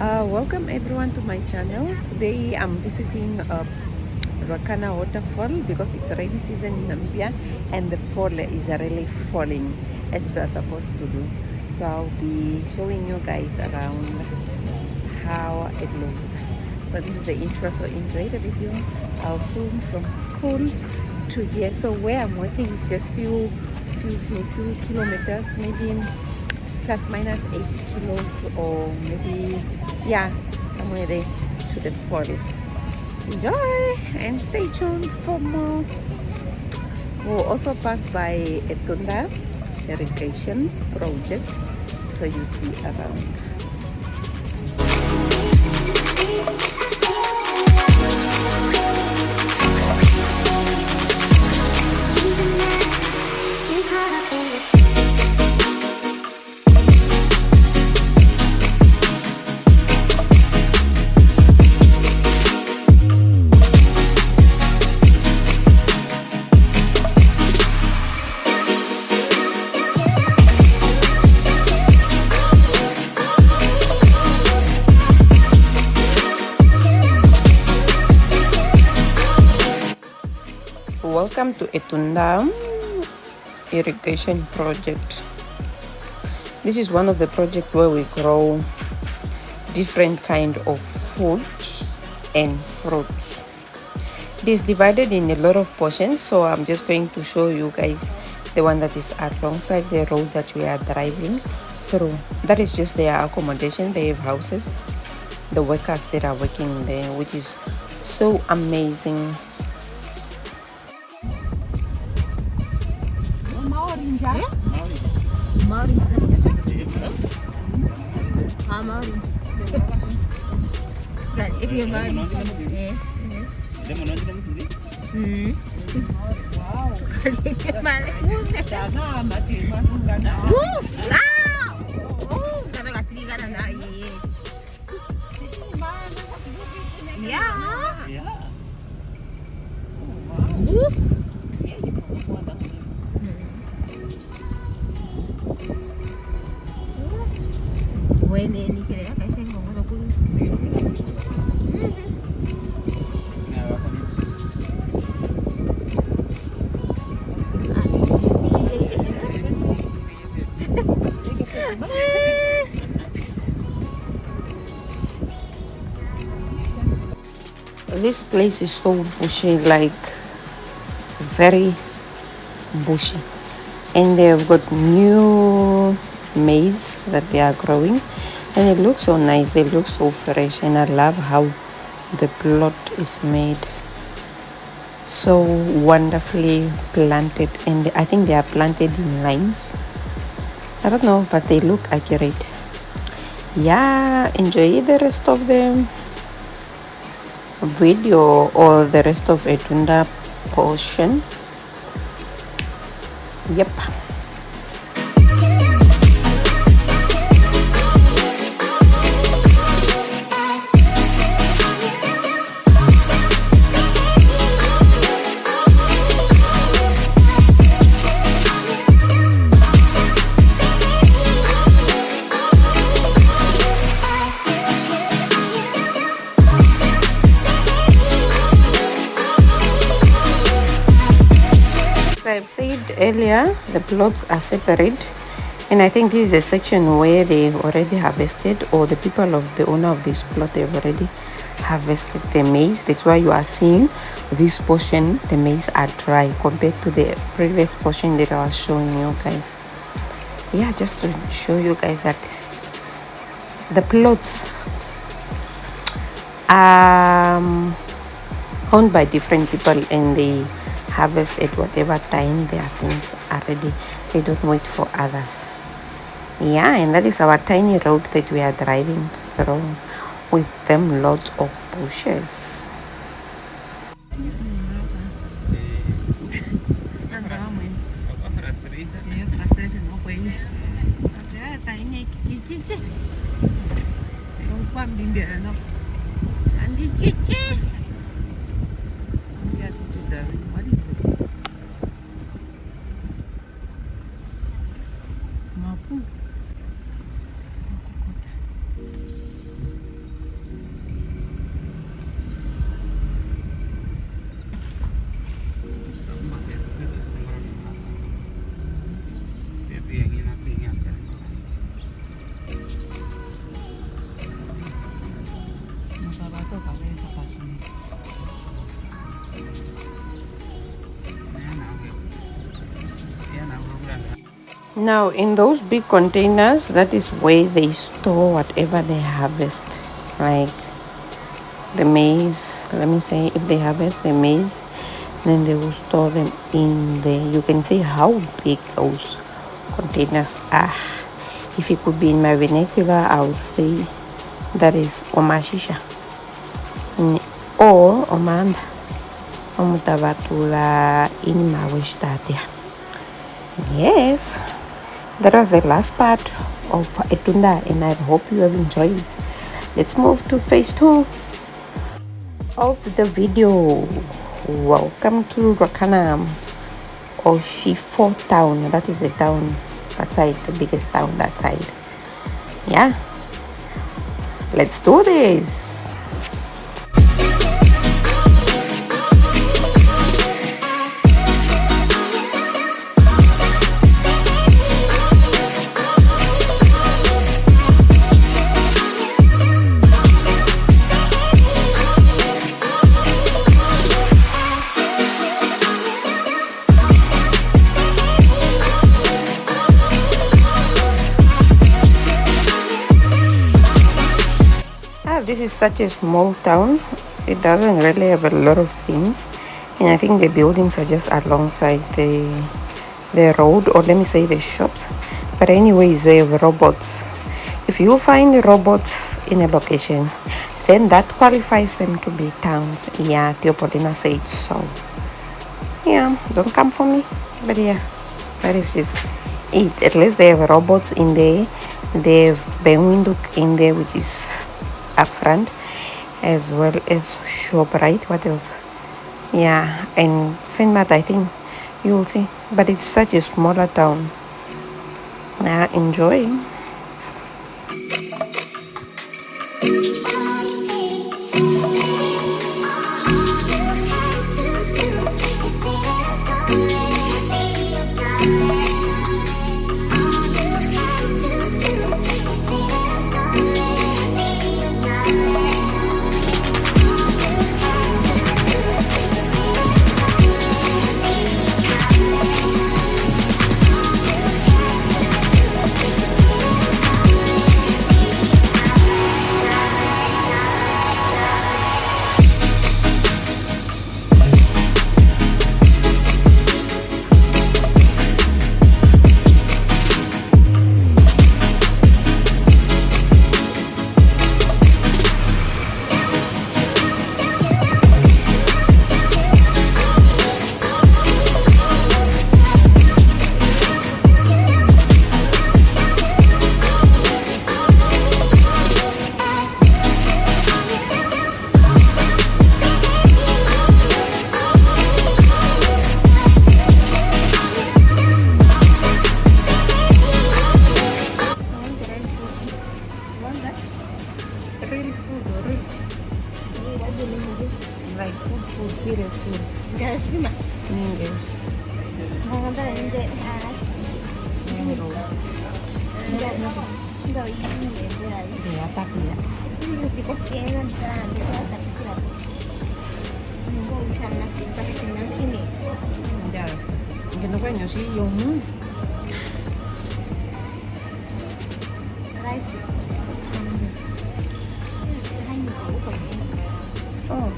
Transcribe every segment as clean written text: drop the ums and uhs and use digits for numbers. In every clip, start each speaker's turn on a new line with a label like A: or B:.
A: Welcome everyone to my channel. Today I'm visiting Ruacana waterfall because it's a rainy season in Namibia and the fall is really falling as it was supposed to do. So I'll be showing you guys around how it looks. So this is the intro, so enjoy the video. I'll film from school to here. So where I'm working is just few kilometers, maybe plus minus 8 kilos or maybe, yeah, somewhere there to the fall. Enjoy and stay tuned for more. We'll also pass by Etunda irrigation project, so you see around. Welcome to Etunda irrigation project. This is one of the projects where we grow different kind of foods and fruits. It is divided in a lot of portions, so I'm just going to show you guys the one that is alongside the road that we are driving through. That is just their accommodation. They have houses, the workers that are working there, which is so amazing. This place is so bushy, like very bushy, and they've got new maize that they are growing, and it looks so nice. They look so fresh, and I love how the plot is made so wonderfully planted, and I think they are planted in lines. I don't know, but they look accurate. Yeah, enjoy the rest of the video or the rest of Etunda portion. Yep. I've said earlier, the plots are separate, and I think this is the section where they already harvested, or the people of the owner of this plot, they've already harvested the maize. That's why you are seeing this portion, the maize are dry compared to the previous portion that I was showing you guys. Yeah, just to show you guys that the plots are owned by different people, and they harvest at whatever time their things are ready. They don't wait for others. Yeah, and that is our tiny road that we are driving through, with them lots of bushes. Now, in those big containers, that is where they store whatever they harvest. Like the maize, let me say, if they harvest the maize, then they will store them in there. You can see how big those containers are. If it could be in my vernacular, I would say that is omashisha or omanda omutavatula in mawestatia. Yes, that was the last part of Etunda, and I hope you have enjoyed. Let's move to phase 2 of the video. Welcome to Ruacana Oshifo town. That is the town that side, the biggest town that side. Yeah, let's do this. This is such a small town. It doesn't really have a lot of things, and I think the buildings are just alongside the road, or let me say the shops. But anyways, they have robots. If you find robots in a location, then that qualifies them to be towns. Yeah, Teopolina said so. Yeah, don't come for me, but yeah, that is just it. At least they have robots in there. They have Benwinduk in there, which is up front, as well as ShopRite. What else? Yeah, and Finmat, I think you will see. But it's such a smaller town. Now enjoy. Like food, serious food.
B: Guys, lima.
A: English.
B: Maganda rin hindi.
A: Mango.
B: Hindi, hindi.
A: Yatak niya.
B: Because kailan ka, hindi ko atak sila. Hindi siya nagsipakitin ng sini.
A: Yes. Ginawa niyo si yung
B: Rice.
A: oh.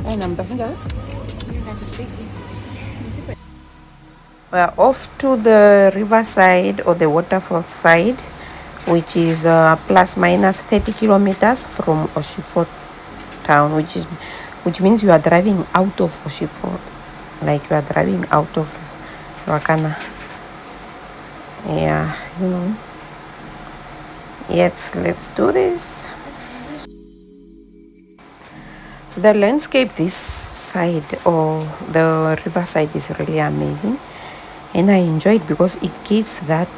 A: Ay, namtasin daw. We're off to the riverside or the waterfall side, which is plus minus 30 kilometers from Oshifo town, which means you are driving out of Oshifo, like you are driving out of Ruacana. Yeah, you know. Yes, let's do this. The landscape this side or the riverside is really amazing, and I enjoy it because it gives that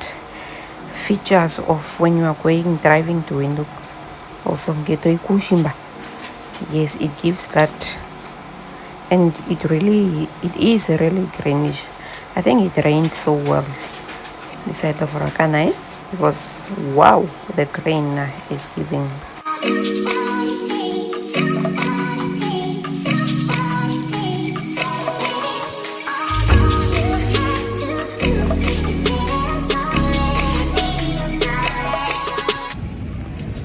A: features of when you are driving to Windhoek, also Getoi Kushimba. Yes, it gives that, and it is really greenish. I think it rained so well this side of Ruacana, because wow, the green is giving.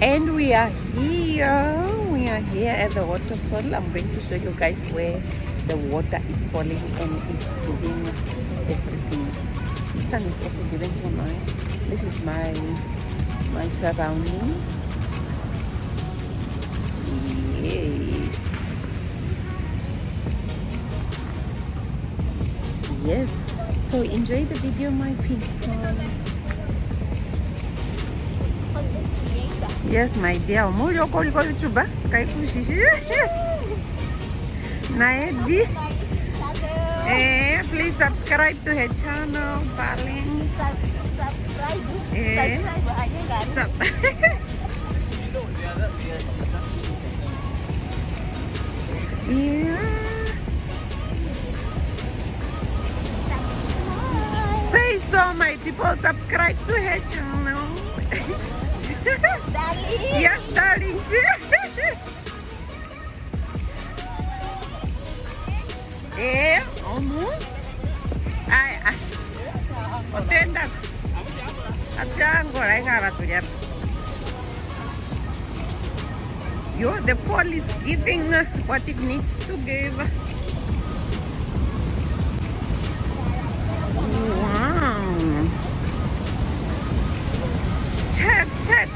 A: And we are here. We are here at the waterfall. I'm going to show you guys where the water is falling and is giving everything. The sun is also giving to mine. This is my surrounding. Yay. Yes. So enjoy the video, my people. Yes, my dear. Moyo koli chuba. Kai kushishi. Naedi. Please subscribe to her channel, darling.
B: Subscribe.
A: Yeah. Say so, my people. Subscribe to her channel.
B: Darling.
A: Yes, darling. Ay, otenda. Achango, la hija va a Yo, the fall is giving what it needs to give. Wow.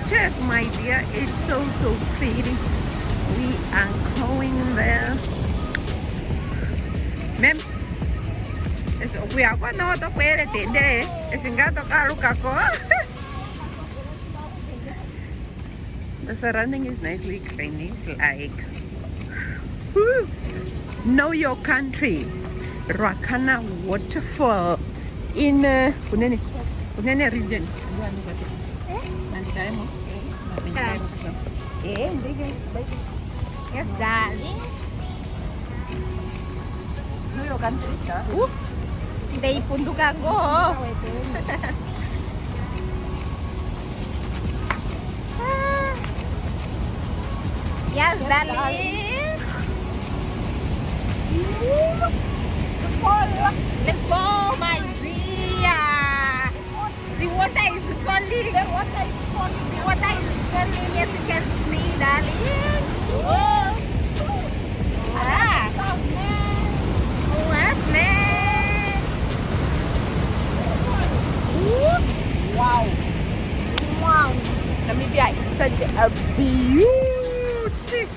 A: Check, my dear. It's so pretty. We are going there. Mem, we are going to go today. It's in Gato Carukako. The surrounding is nicely green. It's like, woo, know your country. Ruacana waterfall in Unene region.
B: Yes, darling.
A: Know your country.
B: Hindi pundukan ko. Yes, darling. The fall, my dear. The water is falling. The water is falling. The water is falling. Yes, you can see, darling. Yes, man.
A: Wow.
B: Wow.
A: Namibia is such a beauty.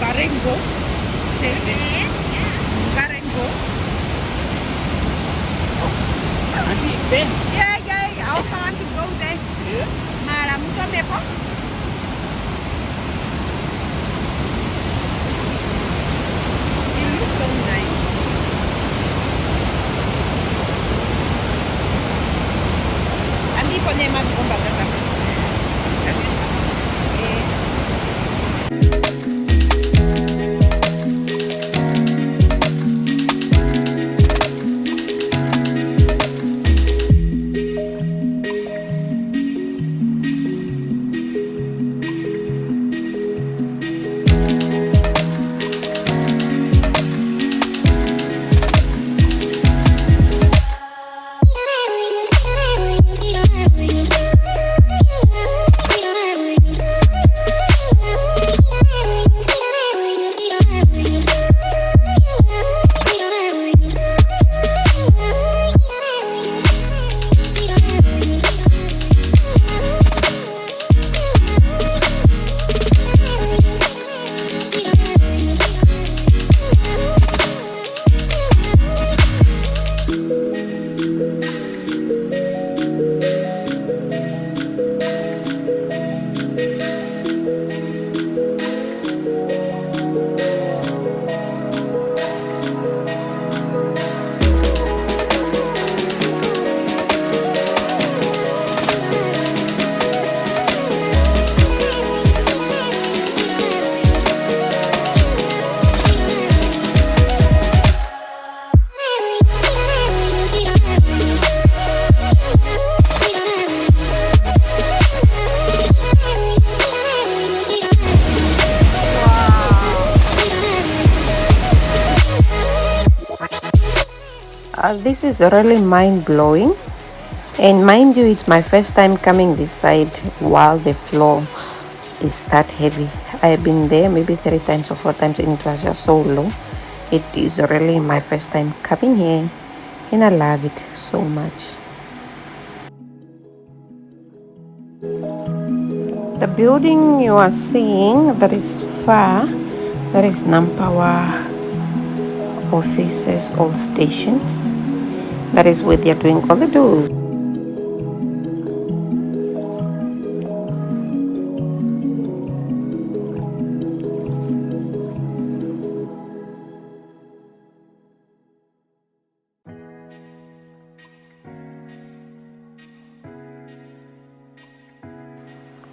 A: Karengo. Karengo. Yeah, I want to go there. Mà làm cho đẹp không? This is really mind-blowing. And mind you, it's my first time coming this side while the floor is that heavy. I've been there maybe 3 times or 4 times and it was just so low. It is really my first time coming here and I love it so much. The building you are seeing that is far, that is Nampawa offices or station. That is where they're doing all the doors.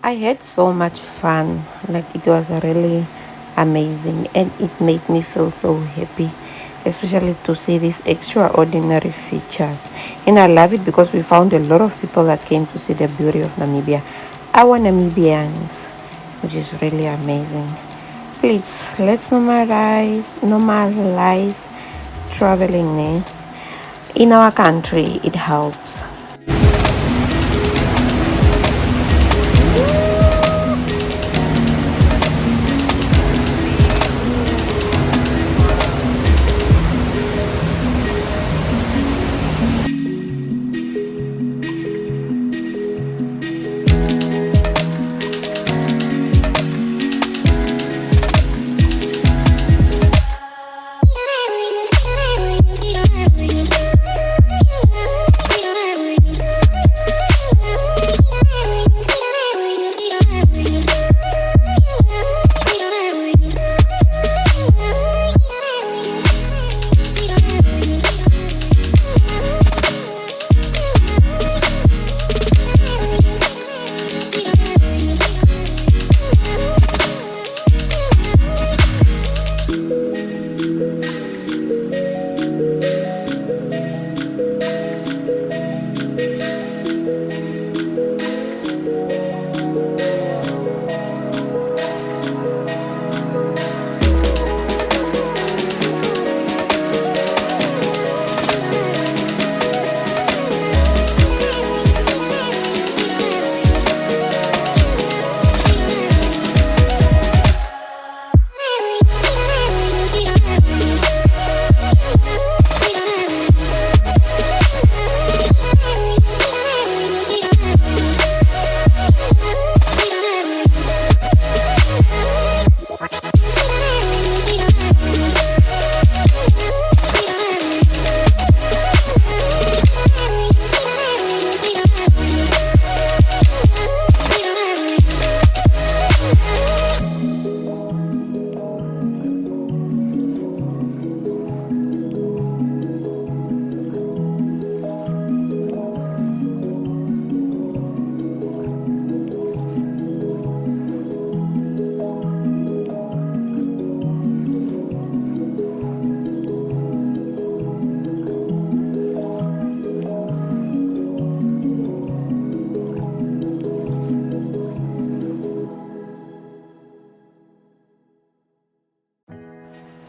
A: I had so much fun, like it was really amazing and it made me feel so happy, especially to see these extraordinary features. And I love it because we found a lot of people that came to see the beauty of Namibia, our Namibians, which is really amazing. Please, let's normalize traveling in our country. It helps.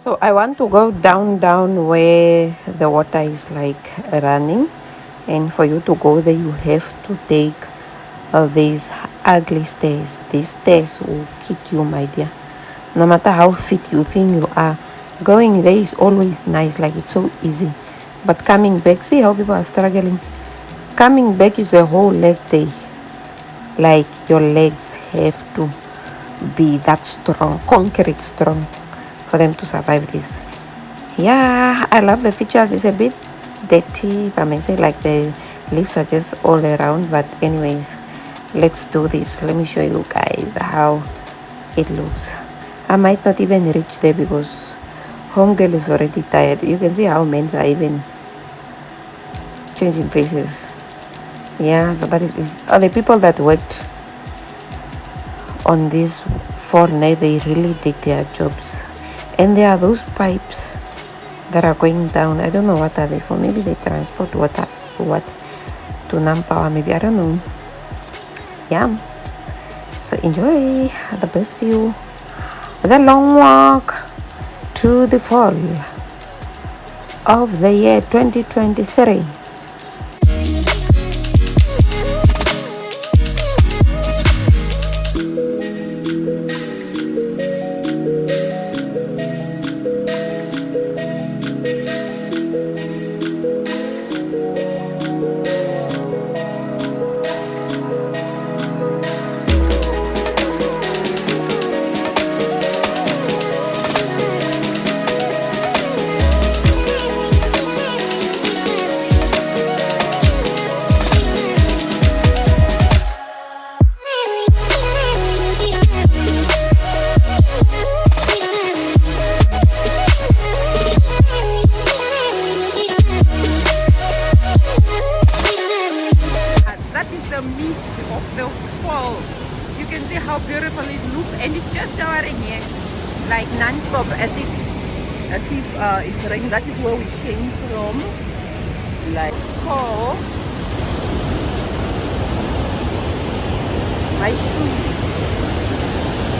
A: So I want to go down where the water is like running, and for you to go there you have to take these ugly stairs. These stairs will kick you, my dear. No matter how fit you think you are, going there is always nice, like it's so easy. But coming back, see how people are struggling. Coming back is a whole leg day. Like your legs have to be that strong, concrete strong, for them to survive this. Yeah, I love the features. It's a bit dirty, if I may say, like the leaves are just all around. But anyways, let's do this. Let me show you guys how it looks. I might not even reach there because homegirl is already tired. You can see how men are even changing places. Yeah, so that is the people that worked on this fall night, they really did their jobs. And there are those pipes that are going down. I don't know what are they for. Maybe they transport water or what to Nampawa, maybe, I don't know. Yeah, so enjoy the best view, the long walk to the fall. of the year 2023.
B: That is the mist of the fall. You can see how beautiful it looks, and it's just showering here, like non-stop, as if it's raining. That is where we came from. Like, oh, my shoes.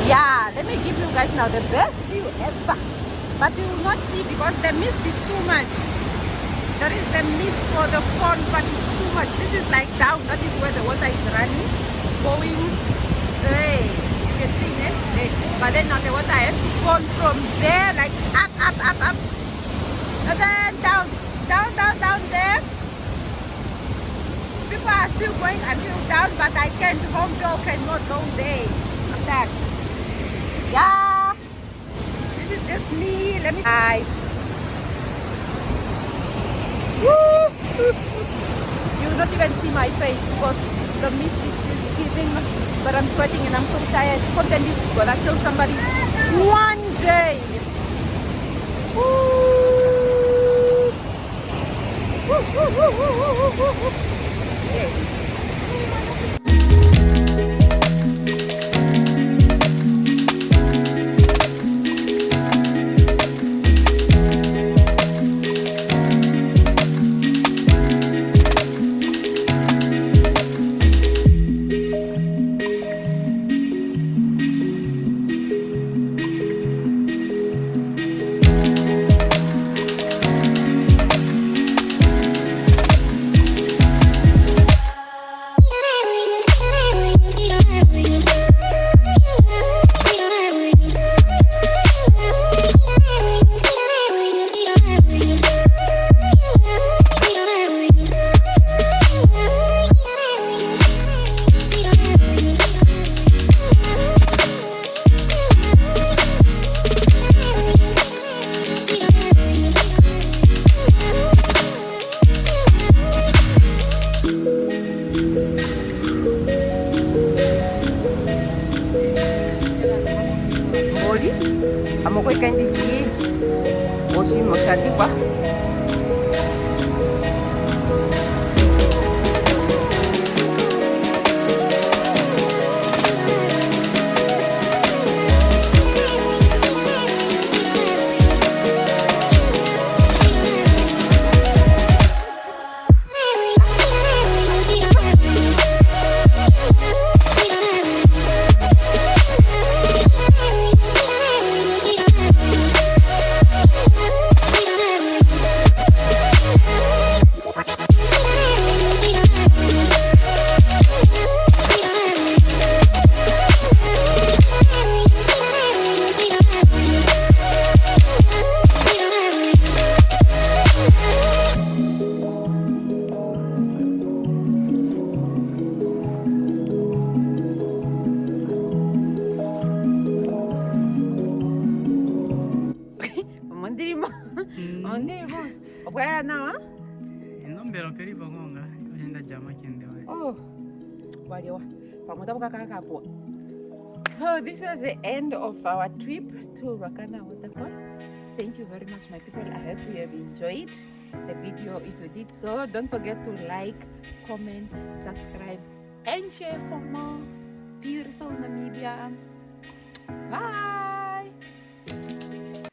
B: Yeah, let me give you guys now the best view ever, but you will not see because the mist is too much. There is the mist for the pond, but it's too much. This is like down. That is where the water is running, going. Hey, you can see it. Hey. But then now the water has to fall from there, like up, and then down there. People are still going until down, but I can't. Home door cannot go there. Like that. Yeah. This is just me. Let me. You will not even see my face because the mist is just giving, but I'm sweating and I'm so tired. Content is gonna kill somebody one day. Yes. Amo ko ikan di sini. Osi mo siya di ba? Where now?
C: Nombero karibu ngonga unaenda jamaa kende wewe.
B: Oh. Waliwa. Pamoja kakakapo. So this was the end of our trip to Ruacana waterfall. Thank you very much, my people. I hope you have enjoyed the video. If you did so, don't forget to like, comment, subscribe, and share for more beautiful Namibia. Bye.